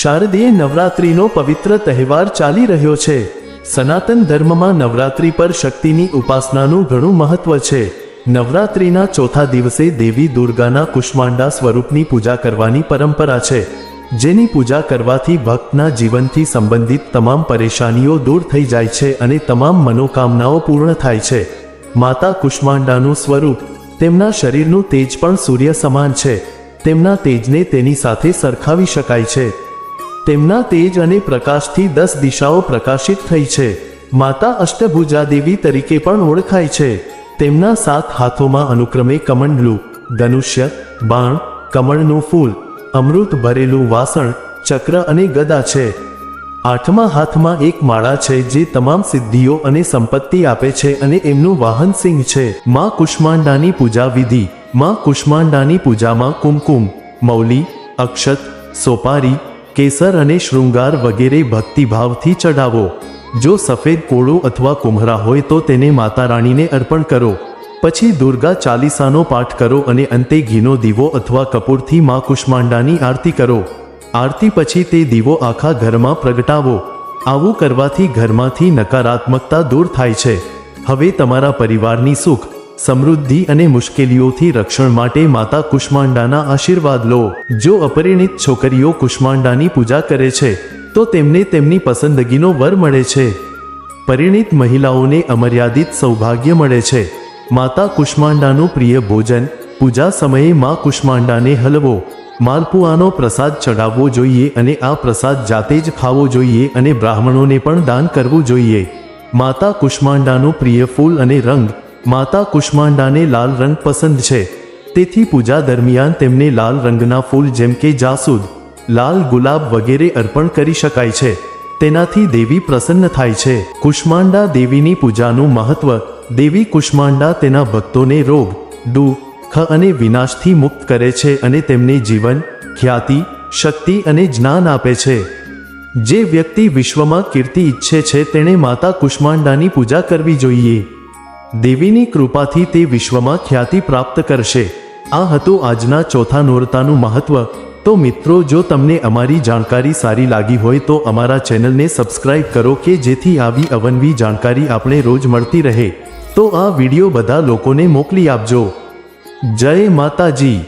શારદીય નવરાત્રિનો પવિત્ર તહેવાર ચાલી રહ્યો છે। સનાતન ધર્મમાં નવરાત્રિ પર શક્તિની ઉપાસનાનું ઘણું મહત્વ છે। નવરાત્રિના ચોથા દિવસે દેવી દુર્ગાના કુષ્માંડા સ્વરૂપની પૂજા કરવાની પરંપરા છે, જેની પૂજા કરવાથી ભક્તના જીવનથી સંબંધિત તમામ પરેશાનીઓ દૂર થઈ જાય છે અને તમામ મનોકામનાઓ પૂર્ણ થાય છે। માતા કુષ્માંડાનું સ્વરૂપ, તેમના શરીરનું તેજ પણ સૂર્ય સમાન છે। તેમના તેજને તેની સાથે સરખાવી શકાય છે। તેમના તેજ અને પ્રકાશથી 10 દિશાઓ પ્રકાશિત થઈ છે। માતા અષ્ટભુજા દેવી તરીકે પણ ઓળખાય છે। તેમના 7 હાથોમાં અનુક્રમે કમંડલું, ધનુષ્ય, બાણ, કમળનું ફૂલ, અમૃત ભરેલું વાસણ, ચક્ર અને ગદા છે। 8મા હાથમાં એક માળા છે જે તમામ સિદ્ધિઓ અને સંપત્તિ આપે છે અને એમનું વાહન સિંહ છે। માં કુષ્માંડાની પૂજા વિધિ। માં કુષ્માંડાની પૂજામાં કુમકુમ, મૌલી, અક્ષત, સોપારી, કેસર અને શૃંગાર વગેરે ભક્તિભાવથી ચઢાવો। જો સફેદ કોળું અથવા કુમ્હરા હોય તો તેને માતા રાણીને અર્પણ કરો। પછી દુર્ગા ચાલીસાનો પાઠ કરો અને અંતે ઘીનો દીવો અથવા કપૂરથી માં કુષ્માંડાની આરતી કરો। આરતી પછી તે દીવો આખા ઘરમાં પ્રગટાવો। આવું કરવાથી ઘરમાંથી નકારાત્મકતા દૂર થાય છે। હવે તમારા પરિવારની સુખ, સમૃદ્ધિ અને મુશ્કેલીઓથી રક્ષણ માટે માતા કુષ્માંડાના આશીર્વાદ લો। જો અપરિણિત છોકરીઓ કુષ્માંડાની પૂજા કરે છે તો તેમને તેમની પસંદગીનો વર મળે છે। પરિણિત મહિલાઓને અમર્યાદિત સૌભાગ્ય મળે છે। માતા કુષ્માંડાનું પ્રિય ભોજન। પૂજા સમયે માં કુષ્માંડાને હલવો, માલપુઆનો પ્રસાદ ચડાવવો જોઈએ અને આ પ્રસાદ જાતે જ ખાવો જોઈએ અને બ્રાહ્મણોને પણ દાન કરવું જોઈએ। માતા કુષ્માંડાનું પ્રિય ફૂલ અને રંગ। માતા કુષ્માંડાને લાલ રંગ પસંદ છે, તેથી પૂજા દરમિયાન તેમને લાલ રંગના ફૂલ જેમ કે જાસૂદ, લાલ ગુલાબ વગેરે અર્પણ કરી શકાય છે। તેનાથી દેવી પ્રસન્ન થાય છે। કુષ્માંડા દેવીની પૂજાનું મહત્વ। દેવી કુષ્માંડા તેના ભક્તોને રોગ, દુઃખ અને વિનાશથી મુક્ત કરે છે અને તેમને જીવન, ખ્યાતિ, શક્તિ અને જ્ઞાન આપે છે। જે વ્યક્તિ વિશ્વમાં કીર્તિ ઈચ્છે છે તેણે માતા કુષ્માંડાની પૂજા કરવી જોઈએ। દેવીની કૃપાથી તે વિશ્વમાં ખ્યાતિ પ્રાપ્ત કરશે। આ હતું આજના ચોથા નોરતાનું મહત્વ। તો મિત્રો, જો તમને અમારી જાણકારી સારી લાગી હોય તો અમારા ચેનલને સબસ્ક્રાઇબ કરો કે જેથી આવી અવનવી જાણકારી આપણે રોજ મળતી રહે। તો આ વિડીયો બધા લોકોને મોકલી આપજો। જય માતાજી।